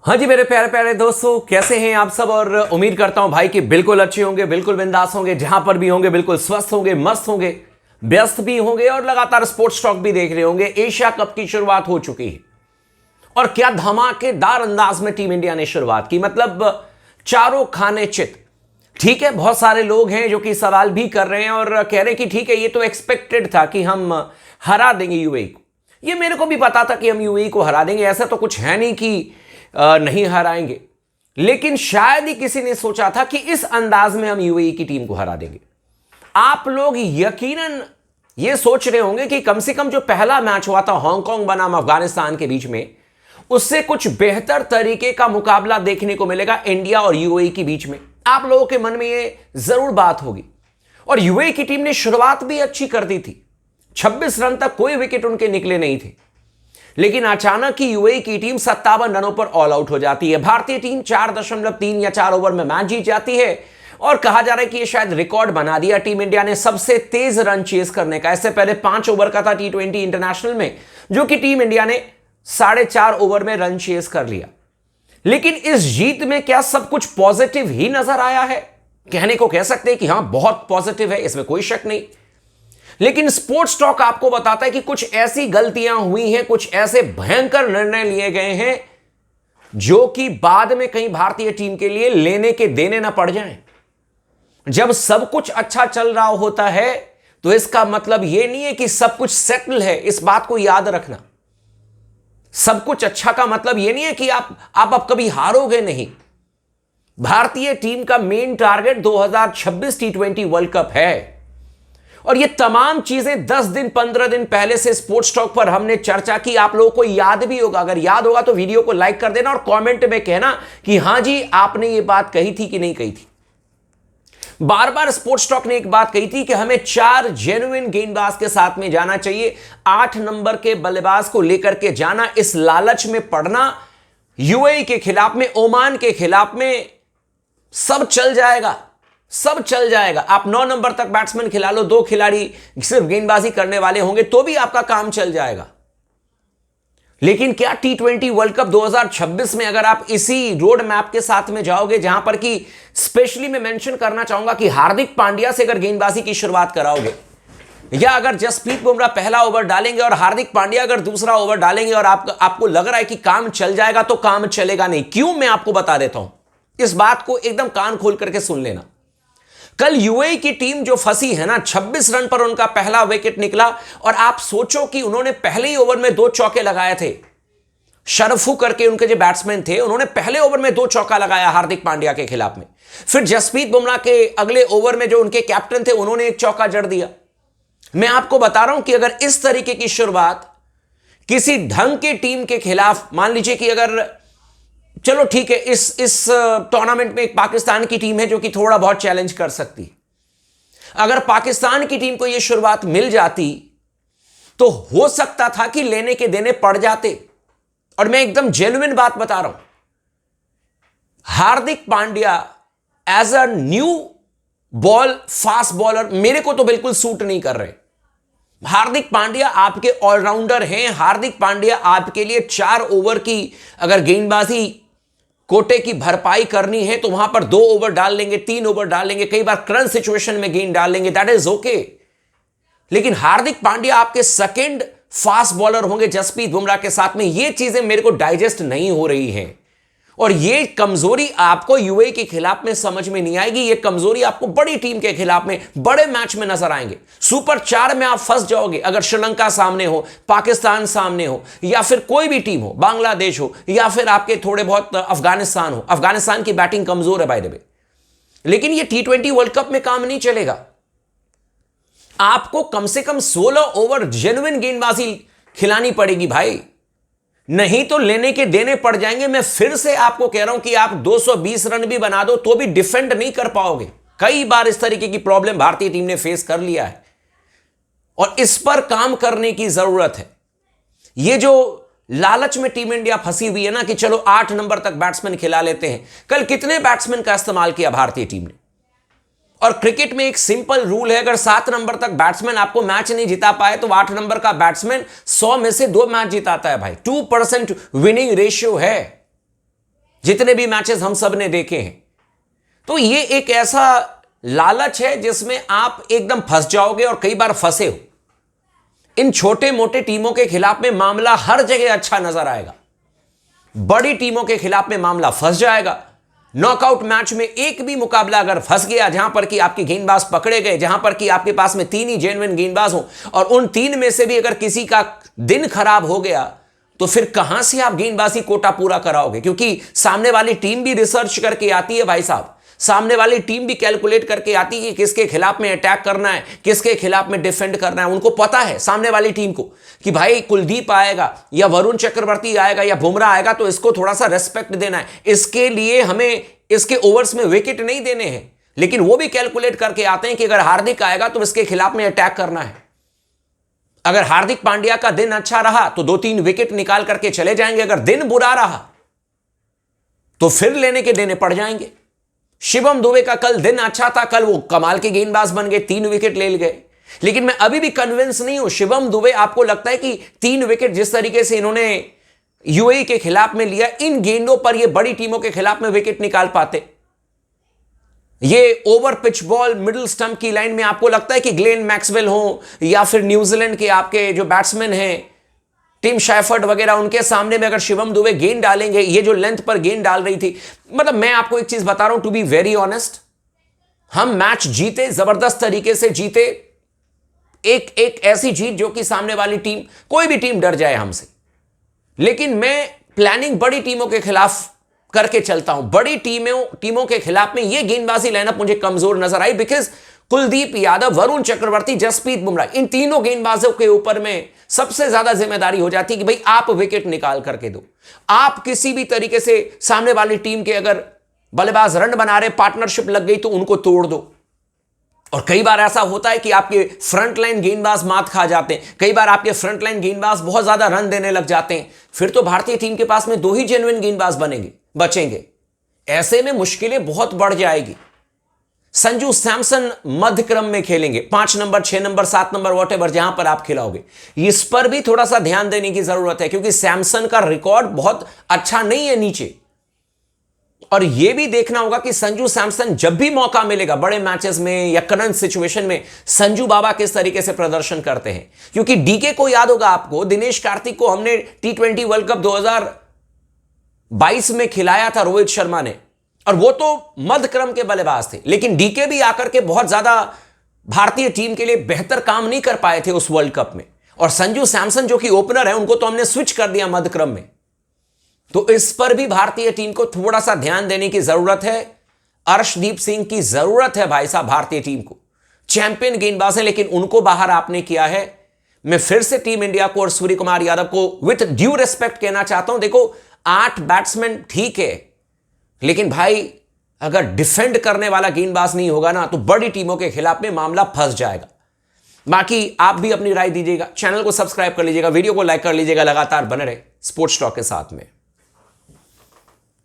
हाँ जी मेरे प्यारे प्यारे दोस्तों, कैसे हैं आप सब। और उम्मीद करता हूं भाई कि बिल्कुल अच्छे होंगे, बिल्कुल बिंदास होंगे, जहां पर भी होंगे बिल्कुल स्वस्थ होंगे, मस्त होंगे, व्यस्त भी होंगे और लगातार स्पोर्ट्स टॉक भी देख रहे होंगे। एशिया कप की शुरुआत हो चुकी है और क्या धमाकेदार अंदाज में टीम इंडिया ने शुरुआत की। मतलब चारों खाने चित। ठीक है, बहुत सारे लोग हैं जो कि सवाल भी कर रहे हैं और कह रहे हैं कि ठीक है, ये तो एक्सपेक्टेड था कि हम हरा देंगे यूएई को। ये मेरे को भी पता था कि हम यूएई को हरा देंगे, ऐसा तो कुछ है नहीं कि नहीं हराएंगे, लेकिन शायद ही किसी ने सोचा था कि इस अंदाज में हम यूएई की टीम को हरा देंगे। आप लोग यकीनन ये सोच रहे होंगे कि कम से कम जो पहला मैच हुआ था हांगकांग बनाम अफगानिस्तान के बीच में, उससे कुछ बेहतर तरीके का मुकाबला देखने को मिलेगा इंडिया और यूएई के बीच में। आप लोगों के मन में ये जरूर बात होगी। और यूएई की टीम ने शुरुआत भी अच्छी कर दी थी, 26 रन तक कोई विकेट उनके निकले नहीं थे, लेकिन अचानक ही यूएई की टीम 57 रनों पर ऑल आउट हो जाती है। भारतीय टीम 4.3 या 4 ओवर में मैच जीत जाती है और कहा जा रहा है कि यह शायद रिकॉर्ड बना दिया टीम इंडिया ने सबसे तेज रन चेज करने का। इससे पहले 5 ओवर का था T20 इंटरनेशनल में, जो कि टीम इंडिया ने 4.5 ओवर में रन चेज कर लिया। लेकिन इस जीत में क्या सब कुछ पॉजिटिव ही नजर आया है? कहने को कह सकते हैं कि हां, बहुत पॉजिटिव है, इसमें कोई शक नहीं। लेकिन स्पोर्ट्स टॉक आपको बताता है कि कुछ ऐसी गलतियां हुई हैं, कुछ ऐसे भयंकर निर्णय लिए गए हैं जो कि बाद में कहीं भारतीय टीम के लिए लेने के देने ना पड़ जाएं। जब सब कुछ अच्छा चल रहा होता है तो इसका मतलब यह नहीं है कि सब कुछ सेटल है। इस बात को याद रखना। सब कुछ अच्छा का मतलब यह नहीं है कि आप अब कभी हारोगे नहीं। भारतीय टीम का main target 2026 T20 world cup है और ये तमाम चीजें 10 दिन 15 दिन पहले से स्पोर्ट्स टॉक पर हमने चर्चा की। आप लोगों को याद भी होगा, अगर याद होगा तो वीडियो को लाइक कर देना और कमेंट में कहना कि हां जी, आपने ये बात कही थी कि नहीं कही थी। बार बार स्पोर्ट्स टॉक ने एक बात कही थी कि हमें 4 जेन्युइन गेंदबाज के साथ में जाना चाहिए, 8 नंबर के बल्लेबाज को लेकर के जाना। इस लालच में पड़ना, यूएई के खिलाफ में, ओमान के खिलाफ में सब चल जाएगा, सब चल जाएगा। आप 9 नंबर तक बैट्समैन खिला लो, 2 खिलाड़ी सिर्फ गेंदबाजी करने वाले होंगे तो भी आपका काम चल जाएगा। लेकिन क्या T20 वर्ल्ड कप 2026 में अगर आप इसी रोड मैप के साथ में जाओगे, जहां पर कि स्पेशली मैं मेंशन करना चाहूंगा कि हार्दिक पांड्या से अगर गेंदबाजी की शुरुआत कराओगे, या अगर जसप्रीत बुमराह पहला ओवर डालेंगे और हार्दिक पांड्या अगर दूसरा ओवर डालेंगे और आपको लग रहा है कि काम चल जाएगा, तो काम चलेगा नहीं। क्यों, मैं आपको बता देता हूं। इस बात को एकदम कान खोल करके सुन लेना। कल यूएई की टीम जो फंसी है ना, 26 रन पर उनका पहला विकेट निकला और आप सोचो कि उन्होंने पहले ही ओवर में 2 चौके लगाए थे। शरफू करके उनके जो बैट्समैन थे, उन्होंने पहले ओवर में 2 चौका लगाया हार्दिक पांड्या के खिलाफ में। फिर जसप्रीत बुमराह के अगले ओवर में जो उनके कैप्टन थे, उन्होंने 1 चौका जड़ दिया। मैं आपको बता रहा हूं कि अगर इस तरीके की शुरुआत किसी ढंग की टीम के खिलाफ, मान लीजिए कि अगर चलो ठीक है, इस टूर्नामेंट में एक पाकिस्तान की टीम है जो कि थोड़ा बहुत चैलेंज कर सकती है। अगर पाकिस्तान की टीम को यह शुरुआत मिल जाती तो हो सकता था कि लेने के देने पड़ जाते। और मैं एकदम जेन्युइन बात बता रहा हूं, Hardik Pandya as a new ball fast bowler मेरे को तो बिल्कुल सूट नहीं कर रहे। हार्दिक पांड्या आपके ऑलराउंडर हैं। हार्दिक पांड्या आपके लिए 4 ओवर की अगर गेंदबाजी कोटे की भरपाई करनी है तो वहां पर 2 ओवर डाल लेंगे, 3 ओवर डाल लेंगे, कई बार क्रंच सिचुएशन में गेंद डाल लेंगे, दैट इज ओके। लेकिन हार्दिक पांड्या आपके सेकंड फास्ट बॉलर होंगे जसप्रीत बुमराह के साथ में। ये चीजें मेरे को डाइजेस्ट नहीं हो रही हैं और ये कमजोरी आपको यूएई के खिलाफ में समझ में नहीं आएगी। ये कमजोरी आपको बड़ी टीम के खिलाफ में, बड़े मैच में नजर आएंगे। सुपर 4 में आप फंस जाओगे अगर श्रीलंका सामने हो, पाकिस्तान सामने हो, या फिर कोई भी टीम हो, बांग्लादेश हो, या फिर आपके थोड़े बहुत अफगानिस्तान हो। अफगानिस्तान की बैटिंग कमजोर है बाय द वे, लेकिन ये T20 वर्ल्ड कप में काम नहीं चलेगा। आपको कम से कम 16 ओवर जेन्युइन गेंदबाजी खिलानी पड़ेगी भाई, नहीं तो लेने के देने पड़ जाएंगे। मैं फिर से आपको कह रहा हूं कि आप 220 रन भी बना दो तो भी डिफेंड नहीं कर पाओगे। कई बार इस तरीके की प्रॉब्लम भारतीय टीम ने फेस कर लिया है और इस पर काम करने की जरूरत है। ये जो लालच में टीम इंडिया फंसी हुई है ना कि चलो 8 नंबर तक बैट्समैन खिला लेते हैं, कल कितने बैट्समैन का इस्तेमाल किया भारतीय टीम ने? और क्रिकेट में एक सिंपल रूल है, अगर 7 नंबर तक बैट्समैन आपको मैच नहीं जिता पाए तो 8 नंबर का बैट्समैन 100 में से 2 मैच जिताता है भाई। 2% विनिंग रेशियो है। जितने भी मैचेस हम सब ने देखे हैं। तो ये एक ऐसा लालच है जिसमें आप एकदम फंस जाओगे और कई बार फंसे हो। इन छोटे मोटे टीमों के खिलाफ में मामला हर जगह अच्छा नजर आएगा, बड़ी टीमों के खिलाफ में मामला फंस जाएगा। नॉकआउट मैच में एक भी मुकाबला अगर फंस गया जहां पर कि आपके गेंदबाज पकड़े गए, जहां पर कि आपके पास में 3 ही जेन्युइन गेंदबाज हो और उन 3 में से भी अगर किसी का दिन खराब हो गया तो फिर कहां से आप गेंदबाजी कोटा पूरा कराओगे? क्योंकि सामने वाली टीम भी रिसर्च करके आती है भाई साहब, सामने वाली टीम भी कैलकुलेट करके आती है कि किसके खिलाफ में अटैक करना है, किसके खिलाफ में डिफेंड करना है। उनको पता है सामने वाली टीम को कि भाई कुलदीप आएगा या वरुण चक्रवर्ती आएगा या बुमराह आएगा तो इसको थोड़ा सा रेस्पेक्ट देना है, इसके लिए हमें इसके ओवर्स में विकेट नहीं देने हैं। लेकिन वो भी कैलकुलेट करके आते हैं कि अगर हार्दिक आएगा तो इसके खिलाफ में अटैक करना है। अगर हार्दिक पांड्या का दिन अच्छा रहा तो 2-3 विकेट निकाल करके चले जाएंगे, अगर दिन बुरा रहा तो फिर लेने के देने पड़ जाएंगे। शिवम दुबे का कल दिन अच्छा था, कल वो कमाल के गेंदबाज बन गए, 3 विकेट ले गए। लेकिन मैं अभी भी कन्विंस नहीं हूं शिवम दुबे, आपको लगता है कि 3 विकेट जिस तरीके से इन्होंने यूएई के खिलाफ में लिया, इन गेंदों पर ये बड़ी टीमों के खिलाफ में विकेट निकाल पाते? ये over pitch ball middle stump की लाइन में आपको लगता है कि ग्लेन मैक्सवेल हो या फिर न्यूजीलैंड के आपके जो बैट्समैन हैं टिम शैफर्ड वगैरह, उनके सामने में अगर शिवम दुबे गेंद डालेंगे, ये जो लेंथ पर गेंद डाल रही थी, मतलब मैं आपको एक चीज बता रहा हूं, टू बी वेरी ऑनेस्ट, हम मैच जीते, जबरदस्त तरीके से जीते, एक ऐसी जीत जो कि सामने वाली टीम, कोई भी टीम डर जाए हमसे। लेकिन मैं प्लानिंग बड़ी टीमों के खिलाफ करके चलता हूं। बड़ी टीमों के खिलाफ में यह गेंदबाजी लाइनअप मुझे कमजोर नजर आई, बिकॉज कुलदीप यादव, वरुण चक्रवर्ती, जसप्रीत बुमराह, इन तीनों गेंदबाजों के ऊपर में सबसे ज्यादा जिम्मेदारी हो जाती है कि भाई आप विकेट निकाल करके दो। आप किसी भी तरीके से सामने वाली टीम के अगर बल्लेबाज रन बना रहे, पार्टनरशिप लग गई तो उनको तोड़ दो। और कई बार ऐसा होता है कि आपके फ्रंट लाइन गेंदबाज मात खा जाते हैं, कई बार आपके फ्रंट लाइन गेंदबाज बहुत ज्यादा रन देने लग जाते हैं, फिर तो भारतीय टीम के पास में 2 ही जेन्युइन गेंदबाज बचेंगे। ऐसे में मुश्किलें बहुत बढ़ जाएगी। संजू सैमसन मध्य क्रम में खेलेंगे, 5 नंबर, 6 नंबर, 7 नंबर, वॉटेवर जहां पर आप खिलाओगे, इस पर भी थोड़ा सा ध्यान देने की जरूरत है, क्योंकि सैमसन का रिकॉर्ड बहुत अच्छा नहीं है नीचे। और यह भी देखना होगा कि संजू सैमसन जब भी मौका मिलेगा बड़े मैचेस में या करंट सिचुएशन में, संजू बाबा किस तरीके से प्रदर्शन करते हैं। क्योंकि डीके को याद होगा आपको, दिनेश कार्तिक को हमने T20 वर्ल्ड कप 2022 में खिलाया था रोहित शर्मा ने, और वो तो मध्य क्रम के बल्लेबाज थे। लेकिन डीके भी आकर के बहुत ज्यादा भारतीय टीम के लिए बेहतर काम नहीं कर पाए थे उस वर्ल्ड कप में। और संजू सैमसन जो कि ओपनर है, उनको तो हमने स्विच कर दिया मध्य क्रम में। तो इस पर भी भारतीय टीम को थोड़ा सा ध्यान देने की जरूरत है। अर्शदीप सिंह की जरूरत है भाई साहब भारतीय टीम को। चैंपियन गेंदबाज है, लेकिन उनको बाहर आपने किया है। मैं फिर से टीम इंडिया को और सूर्य कुमार यादव को विथ ड्यू रिस्पेक्ट कहना चाहता हूं, देखो 8 बैट्समैन ठीक है, लेकिन भाई अगर डिफेंड करने वाला गेंदबाज नहीं होगा ना, तो बड़ी टीमों के खिलाफ में मामला फंस जाएगा। बाकी आप भी अपनी राय दीजिएगा, चैनल को सब्सक्राइब कर लीजिएगा, वीडियो को लाइक कर लीजिएगा, लगातार बने रहे स्पोर्ट्स टॉक के साथ में।